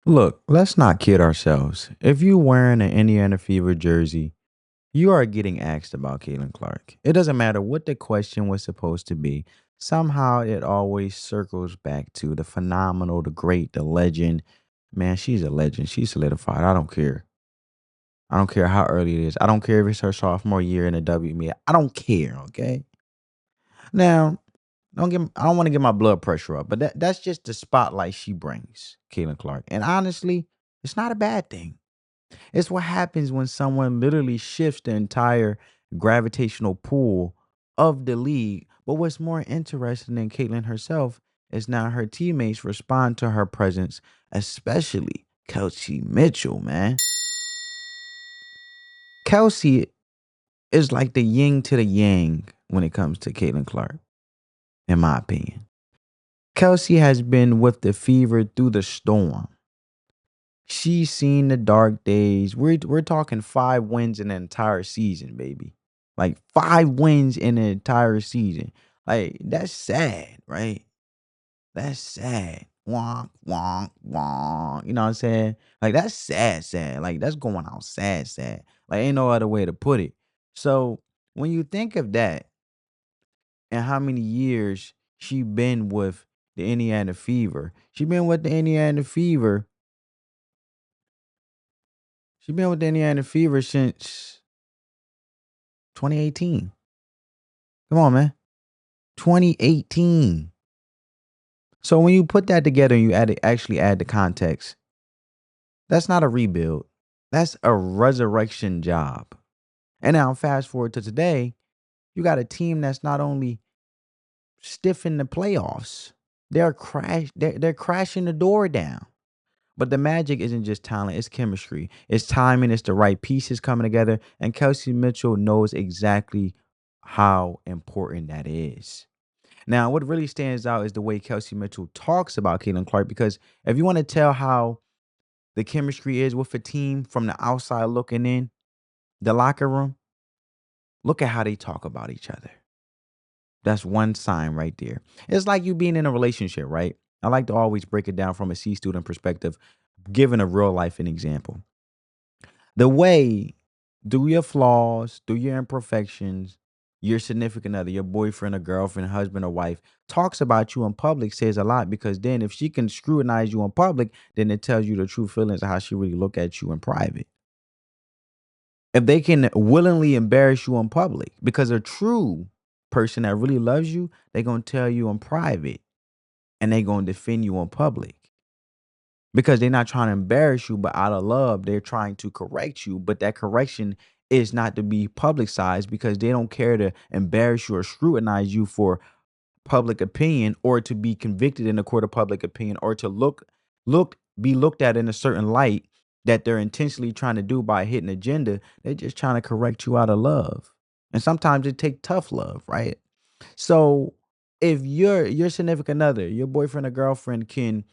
Look, let's not kid ourselves. If you wearing an Indiana Fever jersey, you are getting asked about Caitlin Clark. It doesn't matter what the question was supposed to be. Somehow it always circles back to the phenomenal, the great, the legend. Man, she's a legend. She's solidified. I don't care. I don't care how early it is. I don't care if it's her sophomore year in the WNBA. I don't care, okay? Now, I don't want to get my blood pressure up, but that's just the spotlight she brings, Caitlin Clark. And honestly, it's not a bad thing. It's what happens when someone literally shifts the entire gravitational pull of the league. But what's more interesting than Caitlyn herself is now her teammates respond to her presence, especially Kelsey Mitchell, man. Kelsey is like the yin to the yang when it comes to Caitlin Clark, in my opinion. Kelsey has been with the fever through the storm. She's seen the dark days. We're talking 5 wins in an entire season, baby. Like 5 wins in an entire season. Like that's sad, right? That's sad. Wonk, wonk, wonk. You know what I'm saying? Like that's sad, sad. Like that's going out sad, sad. Like ain't no other way to put it. So when you think of that and how many years she been with the Indiana Fever, she been with the Indiana Fever She been with the Indiana Fever since 2018. Come on, man. 2018. So when you put that together and you actually add the context, that's not a rebuild. That's a resurrection job. And now fast forward to today, you got a team that's not only stiff in the playoffs, they're crashing the door down. But the magic isn't just talent, it's chemistry. It's timing, it's the right pieces coming together. And Kelsey Mitchell knows exactly how important that is. Now, what really stands out is the way Kelsey Mitchell talks about Caitlin Clark, because if you want to tell how the chemistry is with a team from the outside looking in, the locker room, look at how they talk about each other. That's one sign right there. It's like you being in a relationship, right? I like to always break it down from a C student perspective, giving a real life an example. The way through your flaws, through your imperfections, your significant other, your boyfriend or girlfriend, husband or wife talks about you in public says a lot, because then if she can scrutinize you in public, then it tells you the true feelings of how she really look at you in private. If they can willingly embarrass you in public, because a true person that really loves you, they're gonna tell you in private and they're gonna defend you in public. Because they're not trying to embarrass you, but out of love, they're trying to correct you. But that correction is not to be publicized, because they don't care to embarrass you or scrutinize you for public opinion, or to be convicted in a court of public opinion, or to be looked at in a certain light that they're intentionally trying to do by hitting agenda. They're just trying to correct you out of love. And sometimes it takes tough love, right? So if your significant other, your boyfriend or girlfriend can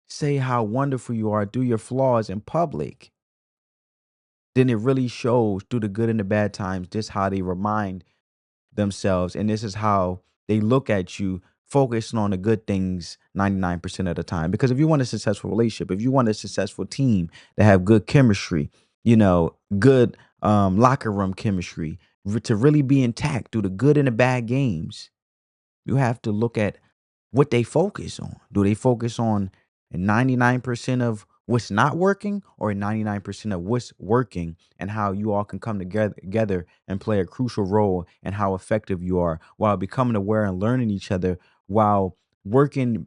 say how wonderful you are through your flaws in public, then it really shows through the good and the bad times just how they remind themselves. And this is how they look at you, focusing on the good things 99% of the time. Because if you want a successful relationship, if you want a successful team that have good chemistry, good locker room chemistry, to really be intact through the good and the bad games, you have to look at what they focus on. Do they focus on 99% of what's not working, or 99% of what's working, and how you all can come together and play a crucial role, and how effective you are while becoming aware and learning each other, while working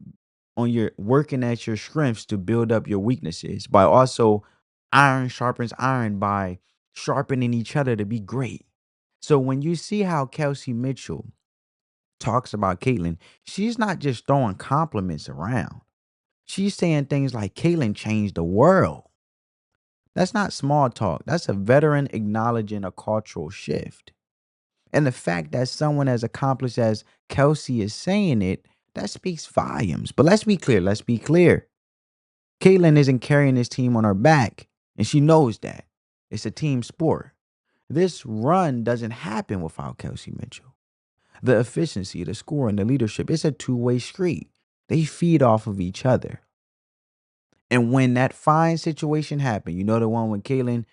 working at your strengths to build up your weaknesses, by also iron sharpens iron by sharpening each other to be great. So when you see how Kelsey Mitchell talks about Caitlyn, she's not just throwing compliments around. She's saying things like Caitlyn changed the world. That's not small talk. That's a veteran acknowledging a cultural shift. And the fact that someone as accomplished as Kelsey is saying it, that speaks volumes. But let's be clear. Let's be clear. Caitlyn isn't carrying this team on her back, and she knows that. It's a team sport. This run doesn't happen without Kelsey Mitchell. The efficiency, the scoring, the leadership, it's a two-way street. They feed off of each other. And when that fine situation happened, the one when Kaylin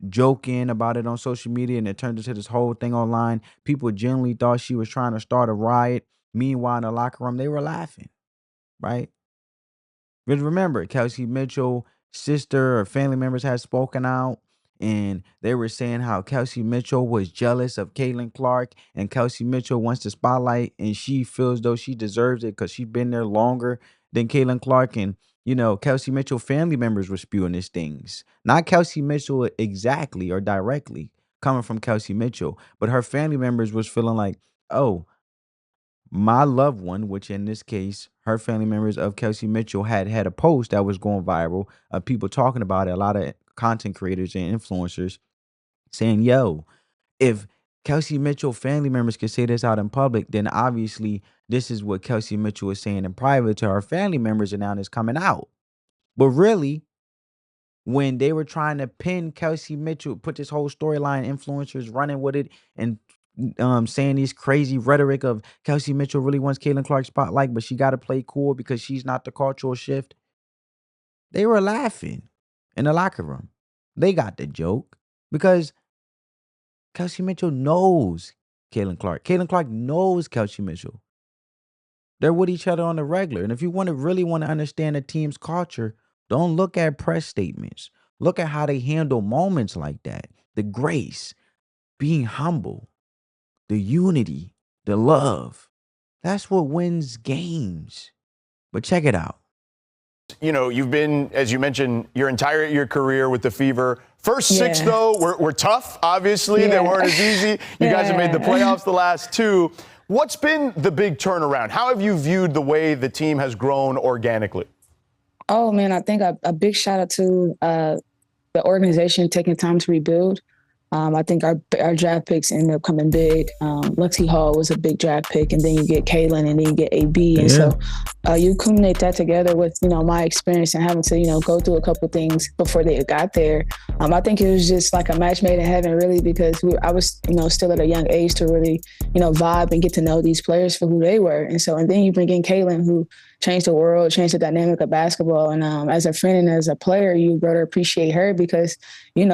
joking about it on social media and it turned into this whole thing online, people genuinely thought she was trying to start a riot. Meanwhile, in the locker room, they were laughing, right? Because remember, Kelsey Mitchell, sister or family members had spoken out, and they were saying how Kelsey Mitchell was jealous of Caitlin Clark, and Kelsey Mitchell wants the spotlight, and she feels though she deserves it because she's been there longer than Caitlin Clark. And Kelsey Mitchell family members were spewing these things, not Kelsey Mitchell exactly or directly coming from Kelsey Mitchell, but her family members was feeling like, oh, my loved one, which in this case, her family members of Kelsey Mitchell had a post that was going viral of people talking about it, a lot of content creators and influencers saying, yo, if Kelsey Mitchell family members could say this out in public, then obviously this is what Kelsey Mitchell was saying in private to her family members, and now it's coming out. But really, when they were trying to pin Kelsey Mitchell, put this whole storyline, influencers running with it and saying these crazy rhetoric of Kelsey Mitchell really wants Caitlin Clark's spotlight, but she got to play cool because she's not the cultural shift. They were laughing in the locker room. They got the joke because Kelsey Mitchell knows Caitlin Clark. Caitlin Clark knows Kelsey Mitchell. They're with each other on the regular. And if you really want to understand a team's culture, don't look at press statements. Look at how they handle moments like that. The grace, being humble, the unity, the love. That's what wins games. But check it out. You've been, as you mentioned, your career with the Fever. First six, though, were tough, obviously. They weren't as easy. You guys have made the playoffs the last two. What's been the big turnaround? How have you viewed the way the team has grown organically? Oh, man, I think a big shout out to the organization taking time to rebuild. I think our draft picks ended up coming big. Lexi Hall was a big draft pick, and then you get Kaylin, and then you get AB. And so you culminate that together with, my experience and having to, go through a couple things before they got there. I think it was just like a match made in heaven, really, because I was, still at a young age to really, vibe and get to know these players for who they were. And then you bring in Kaylin, who changed the world, changed the dynamic of basketball. And as a friend and as a player, you better appreciate her because,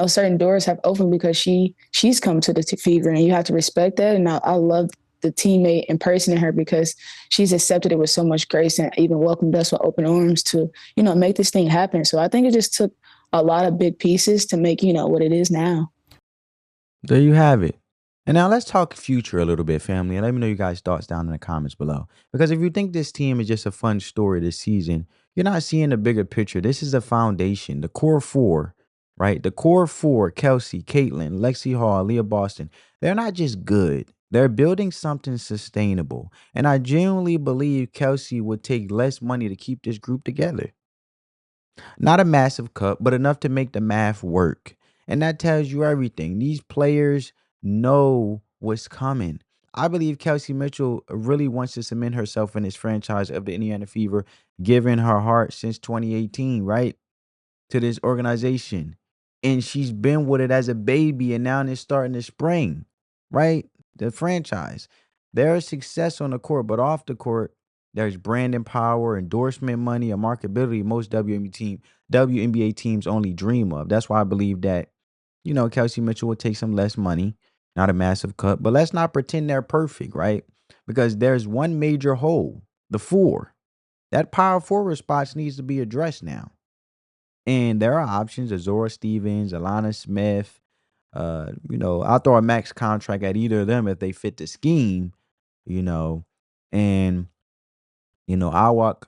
certain doors have opened because she's come to the Fever, and you have to respect that. And I love the teammate and person in her because she's accepted it with so much grace and even welcomed us with open arms to, make this thing happen. So I think it just took a lot of big pieces to make, what it is now. There you have it. And now let's talk future a little bit, family. And let me know you guys' thoughts down in the comments below. Because if you think this team is just a fun story this season, you're not seeing the bigger picture. This is the foundation, the core four, right? The core four, Kelsey, Caitlin, Lexi Hall, Leah Boston. They're not just good. They're building something sustainable. And I genuinely believe Kelsey would take less money to keep this group together. Not a massive cut, but enough to make the math work. And that tells you everything. These players know what's coming. I believe Kelsey Mitchell really wants to cement herself in this franchise of the Indiana Fever, giving her heart since 2018, right? To this organization. And she's been with it as a baby, and now it's starting to spring, right? The franchise. There's success on the court, but off the court, there's branding power, endorsement money, and marketability most WNBA teams only dream of. That's why I believe that, Kelsey Mitchell will take some less money, not a massive cut. But let's not pretend they're perfect, right? Because there's one major hole, the four. That power forward spots needs to be addressed now. And there are options, Azora Stevens, Alana Smith. I'll throw a max contract at either of them if they fit the scheme, and Awak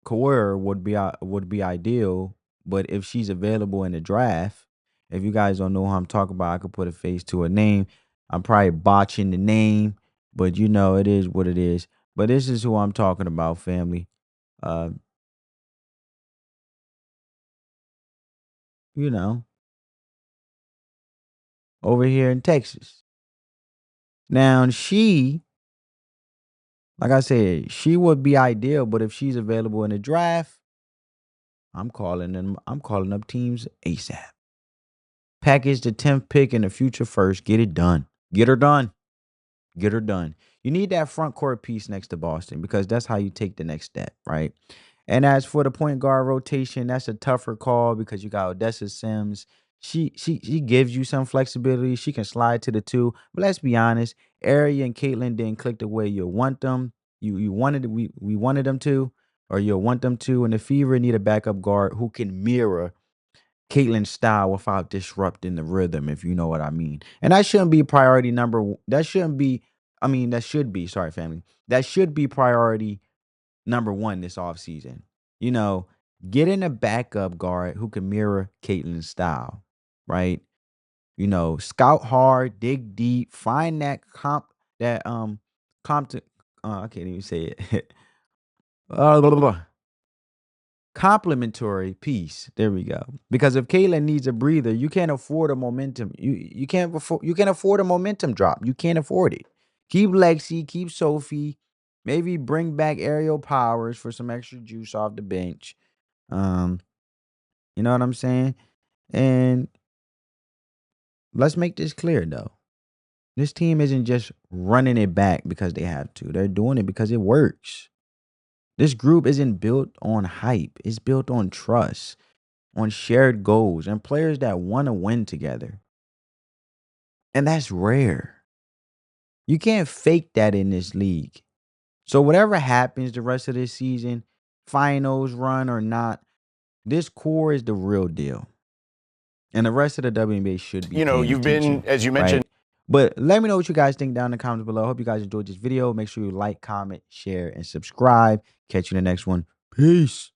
Kaur would be ideal, but if she's available in the draft, if you guys don't know who I'm talking about, I could put a face to a name. I'm probably botching the name, but it is what it is. But this is who I'm talking about, family. Over here in Texas. Now like I said, she would be ideal, but if she's available in the draft, I'm calling up teams ASAP. Package the 10th pick and the future first. Get it done. Get her done. Get her done. You need that front court piece next to Boston because that's how you take the next step, right? And as for the point guard rotation, that's a tougher call because you got Odessa Sims. She gives you some flexibility. She can slide to the two. But let's be honest, Ari and Caitlin didn't click the way you want them. You wanted we wanted them to, or you want them to. And the Fever need a backup guard who can mirror Caitlin's style without disrupting the rhythm, if you know what I mean. And that shouldn't be priority that shouldn't be, that should be, sorry, family. That should be priority number one this offseason. You know, getting a backup guard who can mirror Caitlin's style, right? You know, scout hard, dig deep, find that comp I can't even say it. Blah, blah, blah. Complementary piece. There we go. Because if Caitlin needs a breather, you can't afford a momentum. You can't afford a momentum drop. You can't afford it. Keep Lexi, keep Sophie. Maybe bring back Aerial Powers for some extra juice off the bench. Um, you know what I'm saying? And let's make this clear though. This team isn't just running it back because they have to. They're doing it because it works. This group isn't built on hype. It's built on trust, on shared goals, and players that want to win together. And that's rare. You can't fake that in this league. So whatever happens the rest of this season, finals run or not, this core is the real deal. And the rest of the WNBA should be paying you've attention, been, as you mentioned, right? But let me know what you guys think down in the comments below. I hope you guys enjoyed this video. Make sure you like, comment, share, and subscribe. Catch you in the next one. Peace.